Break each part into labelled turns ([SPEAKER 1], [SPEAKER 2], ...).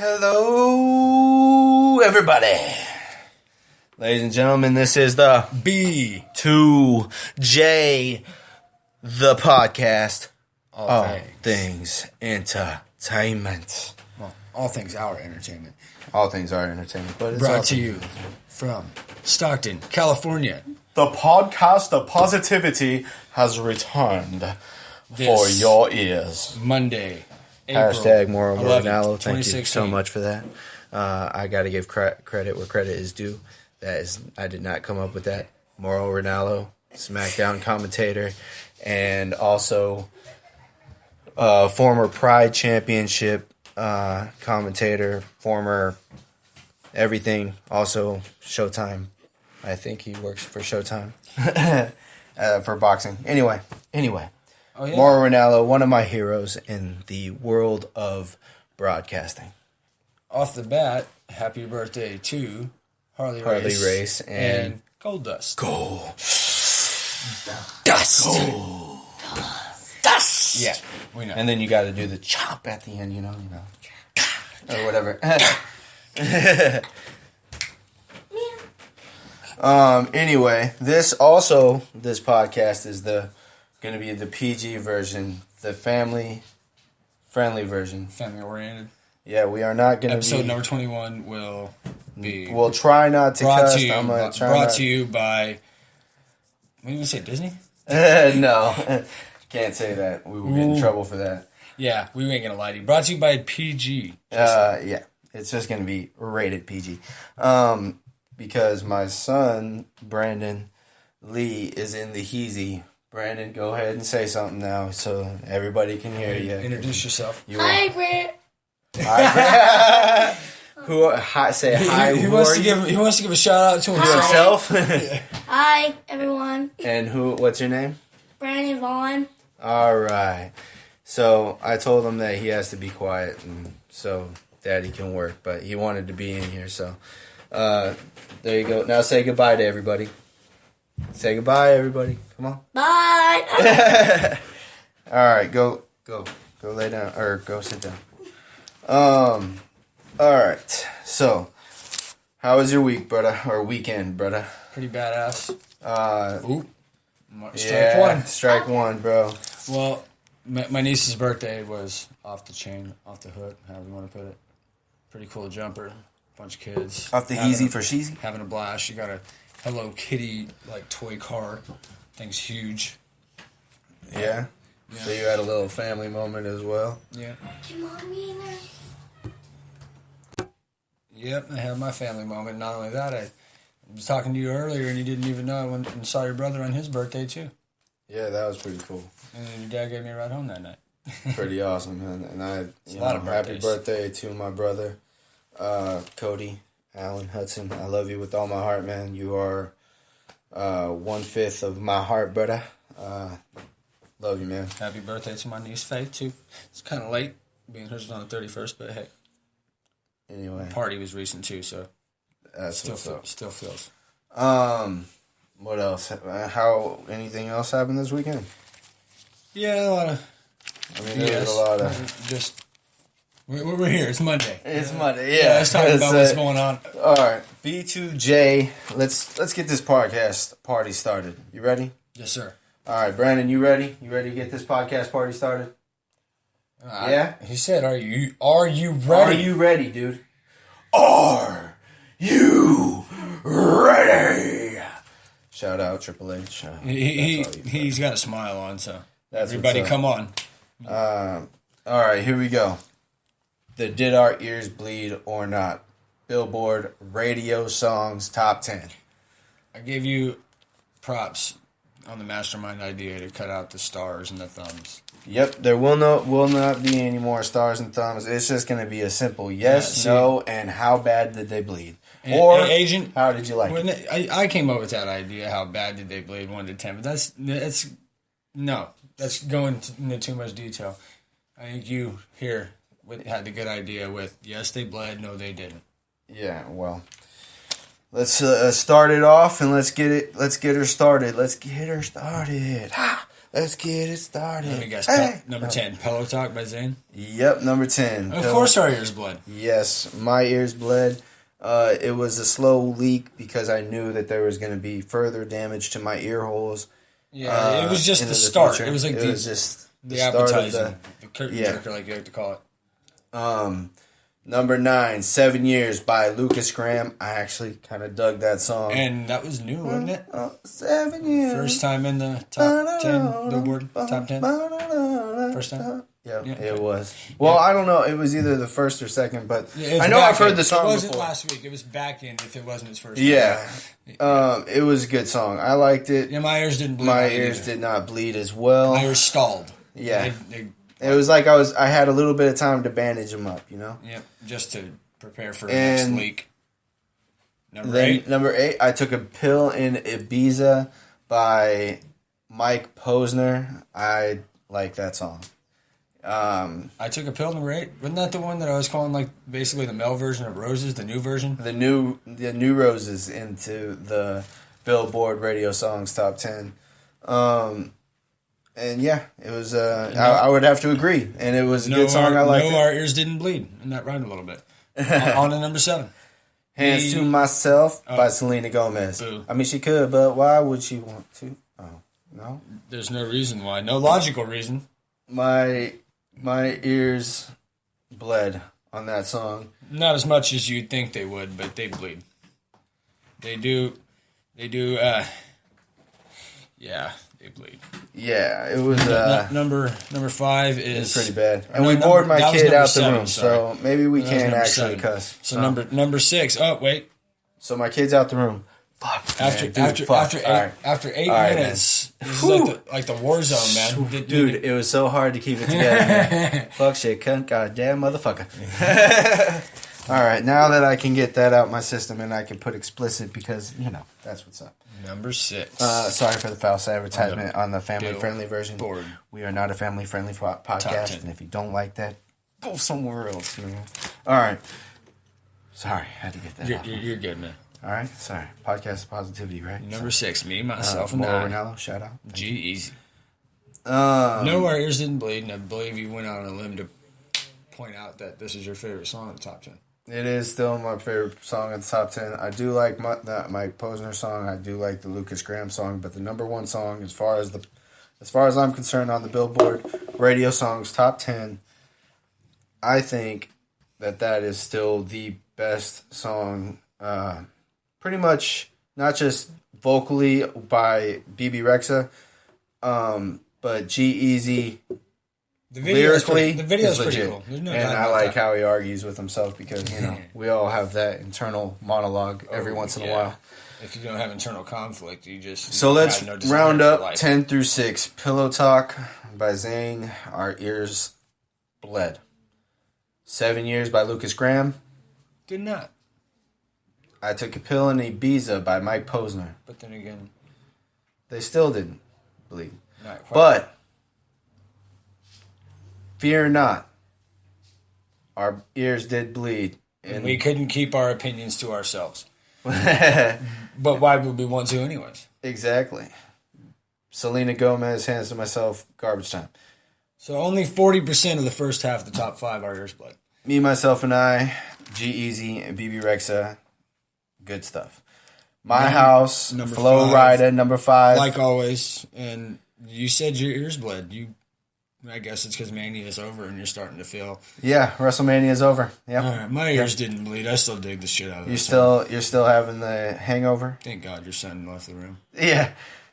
[SPEAKER 1] Hello, everybody. Ladies and gentlemen, this is the B2J The Podcast. All things entertainment.
[SPEAKER 2] Well, all things our entertainment.
[SPEAKER 1] All things are entertainment. But it's
[SPEAKER 2] Brought to you from Stockton, California.
[SPEAKER 1] The podcast of positivity has returned for your ears.
[SPEAKER 2] Monday,
[SPEAKER 1] Hashtag Moral
[SPEAKER 2] 11th,
[SPEAKER 1] Ronaldo. Thank you so
[SPEAKER 2] 2016.
[SPEAKER 1] much for that. I got to give credit where credit is due. I did not come up with that. Moral Ronaldo, SmackDown commentator, and also former Pride Championship commentator, former everything, also Showtime. I think he works for Showtime for boxing. Anyway.
[SPEAKER 2] Oh, yeah.
[SPEAKER 1] Mauro Ranallo, one of my heroes in the world of broadcasting.
[SPEAKER 2] Off the bat, happy birthday to Harley Race and Gold Dust.
[SPEAKER 1] Gold
[SPEAKER 2] Dust.
[SPEAKER 1] Gold Dust.
[SPEAKER 2] Yeah, we know.
[SPEAKER 1] And then you got to do the chop at the end, you know, or whatever. Anyway, this podcast is going to be the PG version, the family-friendly version.
[SPEAKER 2] Family-oriented.
[SPEAKER 1] Yeah, we are not going to
[SPEAKER 2] Episode number 21 will be...
[SPEAKER 1] We'll try not to
[SPEAKER 2] brought
[SPEAKER 1] cuss.
[SPEAKER 2] to you,
[SPEAKER 1] I'm gonna try
[SPEAKER 2] brought
[SPEAKER 1] not...
[SPEAKER 2] to you by... What do you say, Disney?
[SPEAKER 1] No, can't say that. We will get in trouble for that.
[SPEAKER 2] Yeah, we ain't going to lie to you. Brought to you by PG.
[SPEAKER 1] Yeah, it's just going to be rated PG. Because my son, Brandon Lee, is in the Heezy. Brandon, go ahead and say something now so everybody can hear you.
[SPEAKER 2] Introduce yourself.
[SPEAKER 3] Hi, Brett.
[SPEAKER 1] Hi. Say hi.
[SPEAKER 2] He wants to give a shout out to
[SPEAKER 1] himself.
[SPEAKER 3] Hi, everyone.
[SPEAKER 1] And what's your name?
[SPEAKER 3] Brandon Vaughn.
[SPEAKER 1] All right. So I told him that he has to be quiet, and so Daddy can work. But he wanted to be in here, so there you go. Now say goodbye to everybody. Say goodbye, everybody. Come on.
[SPEAKER 3] Bye.
[SPEAKER 1] All right, go lay down or go sit down. All right. So, how was your week, brother, or weekend, brother?
[SPEAKER 2] Pretty badass.
[SPEAKER 1] Strike one, bro.
[SPEAKER 2] Well, my niece's birthday was off the chain, off the hook, however you want to put it. Pretty cool jumper. Bunch of kids.
[SPEAKER 1] Off the easy for sheezy?
[SPEAKER 2] Having a blast. You got a Hello Kitty, toy car. Thing's huge.
[SPEAKER 1] Yeah? So you had a little family moment as well?
[SPEAKER 2] Yeah.
[SPEAKER 3] Can Mommy in there?
[SPEAKER 2] Yep, I had my family moment. Not only that, I was talking to you earlier and you didn't even know I went and saw your brother on his birthday too.
[SPEAKER 1] Yeah, that was pretty cool.
[SPEAKER 2] And then your dad gave me a ride home that night.
[SPEAKER 1] Pretty awesome, man. And happy birthday to my brother, Cody Allen Hudson. I love you with all my heart, man. You are 1/5 of my heart, brother. Love you, man.
[SPEAKER 2] Happy birthday to my niece Faith too. It's kind of late, being hers was on the 31st, but hey.
[SPEAKER 1] Anyway,
[SPEAKER 2] the party was recent too, so still feels.
[SPEAKER 1] What else? Anything else happened this weekend?
[SPEAKER 2] Yeah, a lot of.
[SPEAKER 1] There's a lot of.
[SPEAKER 2] Just we're here. It's Monday.
[SPEAKER 1] It's Monday. Yeah,
[SPEAKER 2] let's talk about what's going on.
[SPEAKER 1] All right, B2J. Let's get this podcast party started. You ready?
[SPEAKER 2] Yes, sir.
[SPEAKER 1] All right, Brandon, you ready? You ready to get this podcast party started? Yeah.
[SPEAKER 2] He said, "Are you ready?
[SPEAKER 1] Are you ready, dude? Are you ready?" Shout out Triple H.
[SPEAKER 2] He's got a smile on, so
[SPEAKER 1] that's
[SPEAKER 2] everybody come on.
[SPEAKER 1] All right, here we go. The Did Our Ears Bleed or Not? Billboard Radio Songs Top 10.
[SPEAKER 2] I gave you props on the mastermind idea to cut out the stars and the thumbs.
[SPEAKER 1] Yep, there will not be any more stars and thumbs. It's just going to be a simple yes, no, and how bad did they bleed? Or
[SPEAKER 2] Agent,
[SPEAKER 1] how did you like it?
[SPEAKER 2] I came up with that idea, how bad did they bleed, 1 to 10, but that's going into too much detail. I think you here had the good idea with yes, they bled, no, they didn't.
[SPEAKER 1] Yeah, well, let's start it off and let's get her started. Let's get it started.
[SPEAKER 2] Let me guess.
[SPEAKER 1] Hey!
[SPEAKER 2] Number 10, Pillow Talk by Zayn.
[SPEAKER 1] Yep, number 10.
[SPEAKER 2] Of course our ears bled.
[SPEAKER 1] Yes, my ears bled. It was a slow leak because I knew that there was going to be further damage to my ear holes.
[SPEAKER 2] Yeah, it was just the start.
[SPEAKER 1] future.
[SPEAKER 2] It was like
[SPEAKER 1] it was just
[SPEAKER 2] the appetizing, the curtain jerker, like you like to call it.
[SPEAKER 1] Number 9, 7 Years by Lucas Graham. I actually kind of dug that song.
[SPEAKER 2] And that was new, wasn't it?
[SPEAKER 1] 7 years.
[SPEAKER 2] First time in the top 10, Billboard top 10. First time?
[SPEAKER 1] Yeah,
[SPEAKER 2] Yeah.
[SPEAKER 1] it was. Well, I don't know. It was either the first or second, but
[SPEAKER 2] Yeah,
[SPEAKER 1] I know I've heard the song
[SPEAKER 2] before. It wasn't
[SPEAKER 1] before.
[SPEAKER 2] last week. It was back in if it wasn't his first
[SPEAKER 1] Yeah.
[SPEAKER 2] time.
[SPEAKER 1] It was a good song. I liked it.
[SPEAKER 2] Yeah, my ears didn't bleed.
[SPEAKER 1] My ears did not bleed as well.
[SPEAKER 2] My ears stalled.
[SPEAKER 1] Yeah. It was like I had a little bit of time to bandage them up, you know?
[SPEAKER 2] Yep, just to prepare for the next leak.
[SPEAKER 1] Number 8, I Took a Pill in Ibiza by Mike Posner. I like that song.
[SPEAKER 2] I Took a Pill, number 8. Wasn't that the one that I was calling like basically the male version of Roses, the new version?
[SPEAKER 1] The new Roses into the Billboard Radio Songs Top 10. And yeah, it was. I would have to agree, and it was a good song. I liked it.
[SPEAKER 2] Our ears didn't bleed, and that rhymed a little bit. On to number 7.
[SPEAKER 1] Hands to Myself by Selena Gomez.
[SPEAKER 2] Boo.
[SPEAKER 1] I mean, she could, but why would she want to? Oh, no.
[SPEAKER 2] There's no reason why. No logical reason.
[SPEAKER 1] My ears bled on that song.
[SPEAKER 2] Not as much as you'd think they would, but they bleed. They do. Yeah, they bleed.
[SPEAKER 1] Yeah, it was.
[SPEAKER 2] Number 5 is
[SPEAKER 1] pretty bad, and we bored my kid out the room, so maybe we can't actually cuss.
[SPEAKER 2] So number 6. Oh wait.
[SPEAKER 1] So my kid's out the room. Fuck.
[SPEAKER 2] After 8 minutes, this is like the war zone, man.
[SPEAKER 1] Dude, it was so hard to keep it together. Man. Fuck shit, cunt, goddamn motherfucker. All right, now that I can get that out my system and I can put explicit because that's what's up.
[SPEAKER 2] Number 6.
[SPEAKER 1] Sorry for the false advertisement on the family-friendly version.
[SPEAKER 2] Board.
[SPEAKER 1] We are not a family-friendly podcast, and if you don't like that, go somewhere else. All right. Sorry, I had to get that out.
[SPEAKER 2] You're good, man.
[SPEAKER 1] All right, sorry. Podcast of positivity, right?
[SPEAKER 2] Number 6, me, myself, and
[SPEAKER 1] Mauro
[SPEAKER 2] I.
[SPEAKER 1] Ranallo, shout out.
[SPEAKER 2] G-Easy. No, our ears didn't bleed, and I believe you went out on a limb to point out that this is your favorite song in the top 10.
[SPEAKER 1] It is still my favorite song in the top 10. I do like that Mike Posner song. I do like the Lucas Graham song, but the number one song, as far as I'm concerned, on the Billboard Radio Songs Top 10, I think that is still the best song. Pretty much not just vocally by BB Rexa, but G-Eazy. Lyrically,
[SPEAKER 2] the video's
[SPEAKER 1] is
[SPEAKER 2] pretty
[SPEAKER 1] legit.
[SPEAKER 2] cool.
[SPEAKER 1] And I like how he argues with himself because, we all have that internal monologue every once in a while.
[SPEAKER 2] If you don't have internal conflict, you just...
[SPEAKER 1] So let's round up
[SPEAKER 2] life.
[SPEAKER 1] 10 through 6. Pillow Talk by Zayn. Our ears bled. 7 Years by Lucas Graham.
[SPEAKER 2] Did not.
[SPEAKER 1] I Took a Pill in Ibiza by Mike Posner.
[SPEAKER 2] But then again...
[SPEAKER 1] They still didn't bleed.
[SPEAKER 2] Not quite.
[SPEAKER 1] But... Fear not. Our ears did bleed.
[SPEAKER 2] And we couldn't keep our opinions to ourselves. But why would we want to anyways?
[SPEAKER 1] Exactly. Selena Gomez, Hands to Myself, Garbage Time.
[SPEAKER 2] So only 40% of the first half of the top 5 are ears bled.
[SPEAKER 1] Me, Myself, and I, G-Eazy, and BB Rexa. Good stuff. My House, Flow Rida, number 5.
[SPEAKER 2] Like always. And you said your ears bled. I guess it's because Mania is over and you're starting to feel...
[SPEAKER 1] Yeah, WrestleMania is over. Yeah.
[SPEAKER 2] All right, my ears didn't bleed. I still dig the shit out of it.
[SPEAKER 1] You're still having the hangover?
[SPEAKER 2] Thank God your son left the room.
[SPEAKER 1] Yeah.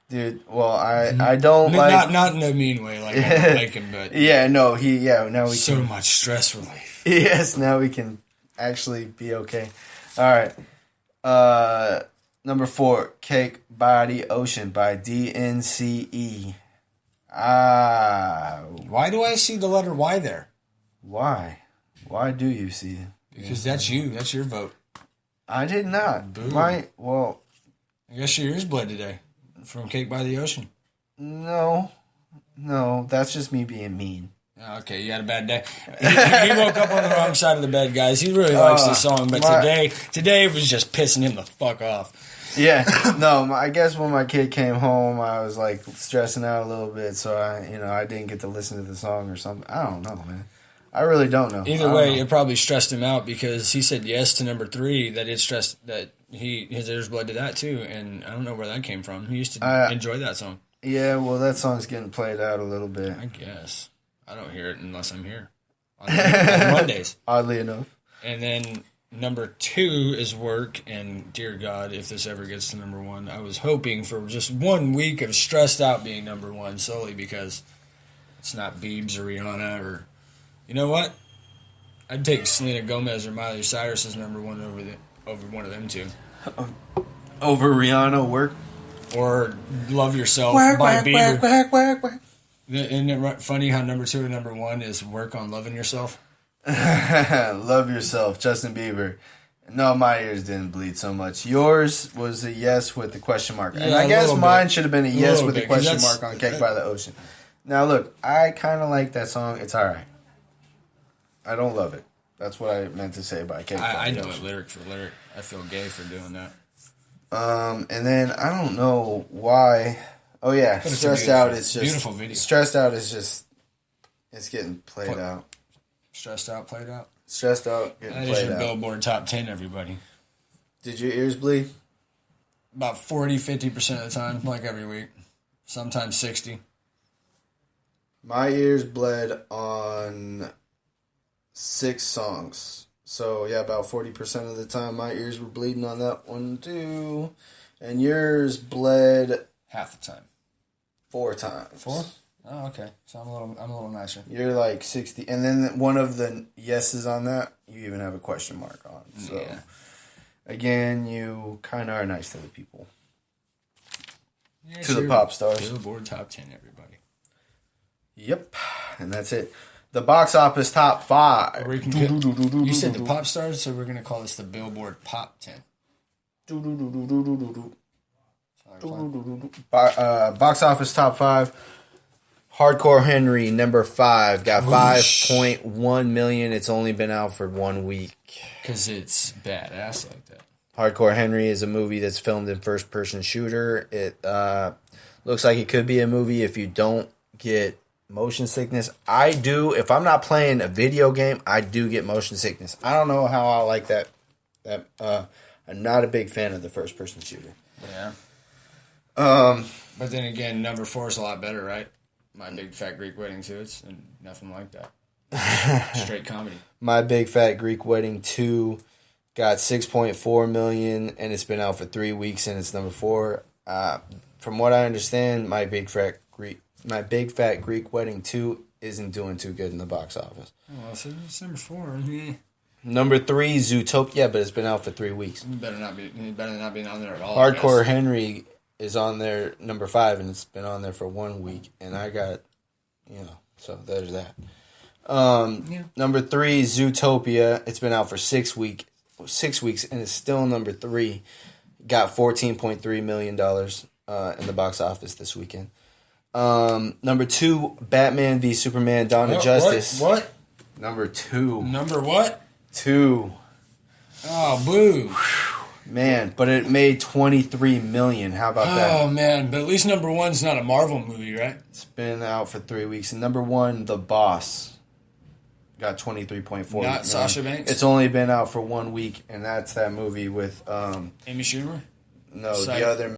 [SPEAKER 1] Dude, well, I don't
[SPEAKER 2] Not in a mean way like I like him, but...
[SPEAKER 1] Yeah, no, now we
[SPEAKER 2] so much stress relief.
[SPEAKER 1] Yes, now we can actually be okay. All right. Number 4, Cake by the Ocean by DNCE.
[SPEAKER 2] Why do I see the letter Y there?
[SPEAKER 1] Why? Why do you see it?
[SPEAKER 2] Because that's you. That's your vote.
[SPEAKER 1] I did not.
[SPEAKER 2] Boo.
[SPEAKER 1] I
[SPEAKER 2] guess your ears bled today from Cake by the Ocean.
[SPEAKER 1] No, that's just me being mean.
[SPEAKER 2] Okay, you had a bad day. He woke up on the wrong side of the bed, guys. He really likes this song, but today it was just pissing him the fuck off.
[SPEAKER 1] Yeah, no, I guess when my kid came home, I was like stressing out a little bit, so I didn't get to listen to the song or something. I don't know, man. I really don't know.
[SPEAKER 2] Either way, it probably stressed him out because he said yes to number 3. That it stressed that his ears bled to that too, and I don't know where that came from. He used to enjoy that song.
[SPEAKER 1] Yeah, well, that song's getting played out a little bit.
[SPEAKER 2] I guess I don't hear it unless I'm here on Mondays.
[SPEAKER 1] Oddly enough.
[SPEAKER 2] And then number 2 is Work, and dear God, if this ever gets to number 1, I was hoping for just 1 week of Stressed Out being number 1 solely because it's not Biebs or Rihanna or. You know what? I'd take Selena Gomez or Miley Cyrus as number 1 over one of them two.
[SPEAKER 1] Over Rihanna, Work?
[SPEAKER 2] Or Love Yourself by Bieber. Isn't it funny how number 2 and number 1 is Work on Loving Yourself?
[SPEAKER 1] Love Yourself, Justin Bieber. No, my ears didn't bleed so much. Yours was a yes with the question mark. And I guess mine should have been a yes with the question mark on Cake by the Ocean. Now, look, I kind of like that song. It's all right. I don't love it. That's what I meant to say by Cake.
[SPEAKER 2] I know it lyric for lyric. I feel gay for doing that.
[SPEAKER 1] And then I don't know why. Oh yeah, Stressed Out is just
[SPEAKER 2] beautiful video.
[SPEAKER 1] Stressed Out is just it's getting played out.
[SPEAKER 2] Stressed Out, played out.
[SPEAKER 1] Stressed Out, getting
[SPEAKER 2] That
[SPEAKER 1] played
[SPEAKER 2] is your
[SPEAKER 1] out.
[SPEAKER 2] Billboard Top 10, everybody.
[SPEAKER 1] Did your ears bleed?
[SPEAKER 2] About 40-50% of the time, like every week. Sometimes 60.
[SPEAKER 1] My ears bled on 6 songs. So, yeah, about 40% of the time my ears were bleeding on that one, too. And yours bled...
[SPEAKER 2] half the time.
[SPEAKER 1] 4 times.
[SPEAKER 2] 4? Oh, okay. So I'm a little nicer.
[SPEAKER 1] You're like 60. And then one of the yeses on that, you even have a question mark on. So,
[SPEAKER 2] yeah.
[SPEAKER 1] Again, you kind of are nice to the people.
[SPEAKER 2] Yeah,
[SPEAKER 1] to the pop stars.
[SPEAKER 2] Billboard Top 10, everybody.
[SPEAKER 1] Yep. And that's it. The box office top 5.
[SPEAKER 2] You said the pop stars, so we're going to call this the Billboard Pop 10.
[SPEAKER 1] Box office top 5. Hardcore Henry, number 5, got 5.1 million. It's only been out for 1 week.
[SPEAKER 2] Because it's badass like that.
[SPEAKER 1] Hardcore Henry is a movie that's filmed in first-person shooter. It looks like it could be a movie if you don't get motion sickness. I do. If I'm not playing a video game, I do get motion sickness. I don't know how I like that. I'm not a big fan of the first-person shooter.
[SPEAKER 2] Yeah. But then again, number 4 is a lot better, right? My Big Fat Greek Wedding too. It's nothing like that. Straight comedy.
[SPEAKER 1] My Big Fat Greek Wedding 2 got 6.4 million, and it's been out for 3 weeks, and it's number 4. From what I understand, My Big Fat Greek Wedding 2 isn't doing too good in the box office.
[SPEAKER 2] Oh, so it's number 4. Yeah.
[SPEAKER 1] Number 3, Zootopia, but it's been out for 3 weeks.
[SPEAKER 2] It better not be on there at all.
[SPEAKER 1] Hardcore Henry is on there, number 5, and it's been on there for 1 week, and I got, so there's that. Number 3, Zootopia. It's been out for 6 weeks, and it's still number 3. Got $14.3 million in the box office this weekend. Number 2, Batman v Superman: Dawn of Justice.
[SPEAKER 2] What?
[SPEAKER 1] Number 2.
[SPEAKER 2] Number what?
[SPEAKER 1] 2.
[SPEAKER 2] Oh, boo.
[SPEAKER 1] Man, but it made $23 million. How about that?
[SPEAKER 2] Oh, man. But at least number 1's not a Marvel movie, right?
[SPEAKER 1] It's been out for 3 weeks. And number 1, The Boss, got 23.4 million.
[SPEAKER 2] Not Sasha Banks?
[SPEAKER 1] It's only been out for 1 week, and that's that movie with...
[SPEAKER 2] Amy Schumer?
[SPEAKER 1] No, the other